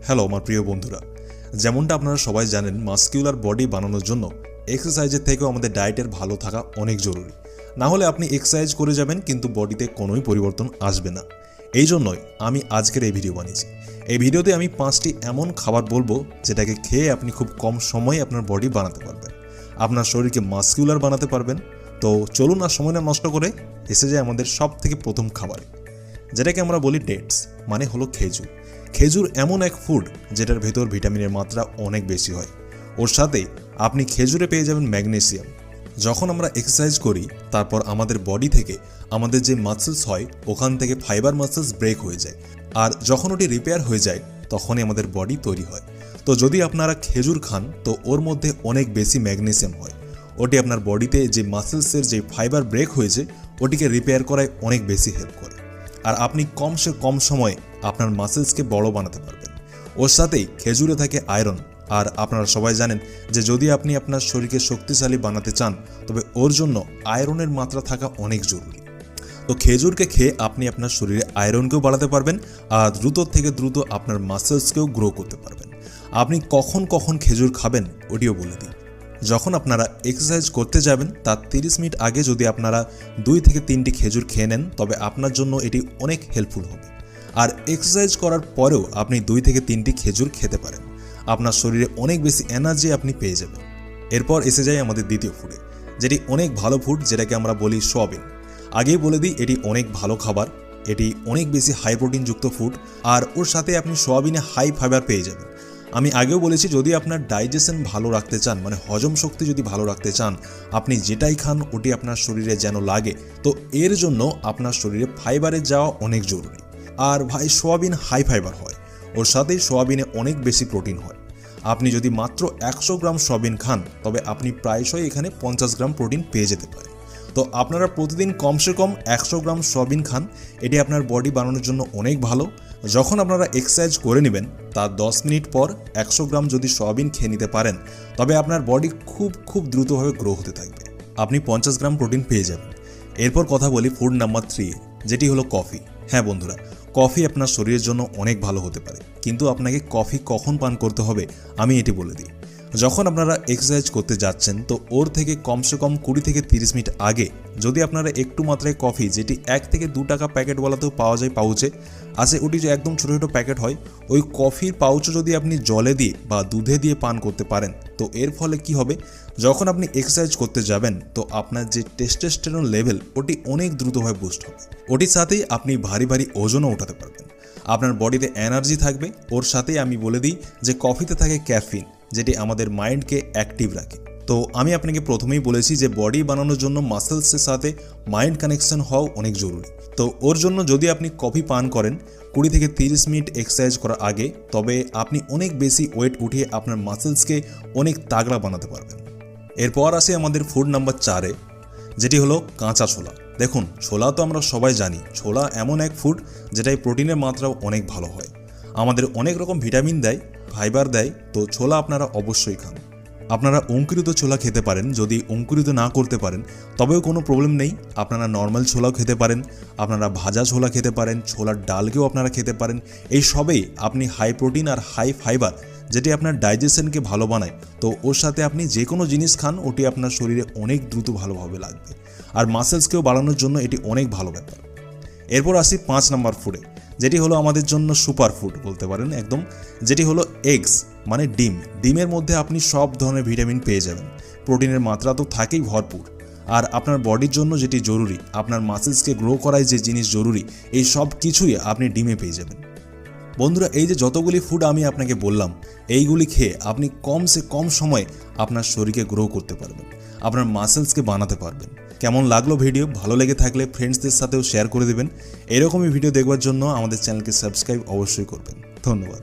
Hello আমার প্রিয় বন্ধুরা, যেমনটা আপনারা সবাই জানেন, মাসকিউলার বডি বানানোর জন্য এক্সারসাইজের থেকেও আমাদের ডায়েটের ভালো থাকা অনেক জরুরি। না হলে আপনি এক্সারসাইজ করে যাবেন কিন্তু বডিতে কোনোই পরিবর্তন আসবে না। এই জন্যই আমি আজকের এই ভিডিও বানিয়েছি। এই ভিডিওতে আমি 5টি এমন খাবার বলবো যেটাকে খেয়ে আপনি খুব কম সময়ে আপনার বডি বানাতে পারবেন, আপনার শরীরকে মাসকিউলার বানাতে পারবেন। তো চলুন আর সময় না নষ্ট করে এসে যায় আমাদের সব থেকে প্রথম খাবারে, যেটাকে আমরা বলি ডেটস, মানে হলো খেজুর। খেজুর এমন এক ফুড যেটার ভেতর ভিটামিনের মাত্রা অনেক বেশি হয়। ওর সাথে আপনি খেজুরে পেয়ে যাবেন ম্যাগনেসিয়াম। যখন আমরা এক্সারসাইজ করি তারপর আমাদের বডি থেকে আমাদের যে মাসেলস হয় ওখান থেকে ফাইবার মাসেলস ব্রেক হয়ে যায়, আর যখন ওটি রিপেয়ার হয়ে যায় তখনই আমাদের বডি তৈরি হয়। তো যদি আপনারা খেজুর খান তো ওর মধ্যে অনেক বেশি ম্যাগনেসিয়াম হয়। ওটি আপনার বডিতে যে মাসেলসের যে ফাইবার ব্রেক হয়েছে ওটিকে রিপেয়ার করায় অনেক বেশি হেল্প করে, আর আপনি কম সময়ে আপনার মাসেলসকে বড় বানাতে পারবেন। ওর সাথেই খেজুরে থাকে আয়রন, আর আপনারা সবাই জানেন যে যদি আপনি আপনার শরীরকে শক্তিশালী বানাতে চান তবে ওর জন্য আয়রনের মাত্রা থাকা অনেক জরুরি। তো খেজুরকে খেয়ে আপনি আপনার শরীরে আয়রনকেও বাড়াতে পারবেন, আর দ্রুত থেকে দ্রুত আপনার মাসেলসকেও গ্রো করতে পারবেন। আপনি কখন খেজুর খাবেন ওটিও বলে দিই। যখন আপনারা এক্সারসাইজ করতে যাবেন তার 30 মিনিট আগে যদি আপনারা 2 থেকে 3টি খেজুর খেয়ে নেন তবে আপনার জন্য এটি অনেক হেল্পফুল হবে। আর এক্সারসাইজ করার পরেও আপনি 2 থেকে 3টি খেজুর খেতে পারেন, আপনার শরীরে অনেক বেশি এনার্জি আপনি পেয়ে যাবেন। এরপর এসে যায় আমাদের দ্বিতীয় ফুডে, যেটি অনেক ভালো ফুড, যেটাকে আমরা বলি সোয়াবিন। আগেই বলে দিই এটি অনেক ভালো খাবার, এটি অনেক বেশি হাই প্রোটিনযুক্ত ফুড, আর ওর সাথে আপনি সোয়াবিনে হাই ফাইবার পেয়ে যাবেন। আমি আগেও বলেছি যদি আপনার ডাইজেশন ভালো রাখতে চান, মানে হজম শক্তি যদি ভালো রাখতে চান, আপনি যেটাই খান ওটি আপনার শরীরে যেন লাগে, তো এর জন্য আপনার শরীরে ফাইবারের যাওয়া অনেক জরুরি। আর ভাই সোয়াবিন হাই ফাইবার হয়, ওর সাথেই সোয়াবিনে অনেক বেশি প্রোটিন হয়। আপনি যদি মাত্র 100 গ্রাম সোয়াবিন খান তবে আপনি প্রায়শই এখানে 50 গ্রাম প্রোটিন পেয়ে যেতে পারেন। তো আপনারা প্রতিদিন কমসে কম 100 গ্রাম সোয়াবিন খান, এটি আপনার বডি বানানোর জন্য অনেক ভালো। যখন আপনারা এক্সারসাইজ করে নেবেন তার 10 মিনিট পর 100 গ্রাম যদি সোয়াবিন খেয়ে নিতে পারেন তবে আপনার বডি খুব দ্রুতভাবে গ্রো হতে থাকবে, আপনি 50 গ্রাম প্রোটিন পেয়ে যাবেন। এরপর কথা বলি ফুড নাম্বার 3, যেটি হলো কফি। হ্যাঁ বন্ধুরা, কফি আপনার শরীরের জন্য অনেক ভালো হতে পারে, কিন্তু আপনাকে কফি কখন পান করতে হবে আমি এটি বলে দিই। যখন আপনারা এক্সারসাইজ করতে যাচ্ছেন তো ওর থেকে কমসে কম 20 থেকে 30 মিনিট আগে যদি আপনারা একটু মাত্রায় কফি, যেটি 1 থেকে 2 টাকা প্যাকেটওয়ালাতেও পাওয়া যায়, পাউচে আছে, ওটি যে একদম ছোটো ছোটো প্যাকেট হয়, ওই কফির পাউচও যদি আপনি জলে দিয়ে বা দুধে দিয়ে পান করতে পারেন তো এর ফলে কি হবে, যখন আপনি এক্সারসাইজ করতে যাবেন তো আপনার যে টেস্টোস্টেরন লেভেল ওটি অনেক দ্রুতভাবে বুস্ট হবে। ওটির সাথেই আপনি ভারী ওজনও উঠাতে পারবেন, আপনার বডিতে এনার্জি থাকবে। ওর সাথেই আমি বলে দিই যে কফিতে থাকে ক্যাফিন, যেটি আমাদের মাইন্ডকে অ্যাক্টিভ রাখে। তো আমি আপনাকে প্রথমেই বলেছি যে বডি বানানোর জন্য মাসেলসের সাথে মাইন্ড কানেকশন হওয়া অনেক জরুরি। তো ওর জন্য যদি আপনি কফি পান করেন 20 থেকে 30 মিনিট এক্সারসাইজ করার আগে তবে আপনি অনেক বেশি ওয়েট উঠিয়ে আপনার মাসেলসকে অনেক তাগড়া বানাতে পারবেন। এরপর আসে আমাদের ফুড নাম্বার 4, যেটি হলো কাঁচা ছোলা। দেখুন, ছোলা তো আমরা সবাই জানি, ছোলা এমন এক ফুড যেটায় প্রোটিনের মাত্রাও অনেক ভালো হয়, আমাদের অনেক রকম ভিটামিন দেয়, ফাইবার দেয়। তো ছোলা আপনারা অবশ্যই খান। আপনারা অঙ্কুরিত ছোলা খেতে পারেন, যদি অঙ্কুরিত না করতে পারেন তবেও কোনো প্রবলেম নেই, আপনারা নর্মাল ছোলাও খেতে পারেন, আপনারা ভাজা ছোলা খেতে পারেন, ছোলার ডালকেও আপনারা খেতে পারেন। এই সবেই আপনি হাই প্রোটিন আর হাই ফাইবার, যেটি আপনার ডাইজেশনকে ভালো বানায়। তো ওর সাথে আপনি যে কোনো জিনিস খান ওটি আপনার শরীরে অনেক দ্রুত ভালোভাবে লাগবে, আর মাসেলসকেও বাড়ানোর জন্য এটি অনেক ভালো ব্যাপার। এরপর আসি 5 নাম্বার ফুডে, যেটি হলো আমাদের জন্য সুপার ফুড বলতে পারেন একদম, যেটি হলো এগস, মানে ডিম। ডিমের মধ্যে আপনি সব ধরনের ভিটামিন পেয়ে যাবেন, প্রোটিনের মাত্রা তো থাকেই ভরপুর, আর আপনার বডির জন্য যেটি জরুরি, আপনার মাসেলসকে গ্রো করায় যে জিনিস জরুরি, এই সব কিছুই আপনি ডিমে পেয়ে যাবেন। বন্ধুরা, এই যে যতগুলি ফুড আমি আপনাকে বললাম এইগুলি খেয়ে আপনি কমসে কম সময়ে আপনার শরীরকে গ্রো করতে পারবেন, আপনার মাসেলসকে বানাতে পারবেন। কেমন লাগলো ভিডিও? ভালো লেগে থাকলে ফ্রেন্ডসদের সাথেও শেয়ার করে দেবেন। এরকমই ভিডিও দেখবার জন্য আমাদের চ্যানেলকে সাবস্ক্রাইব অবশ্যই করবেন। ধন্যবাদ।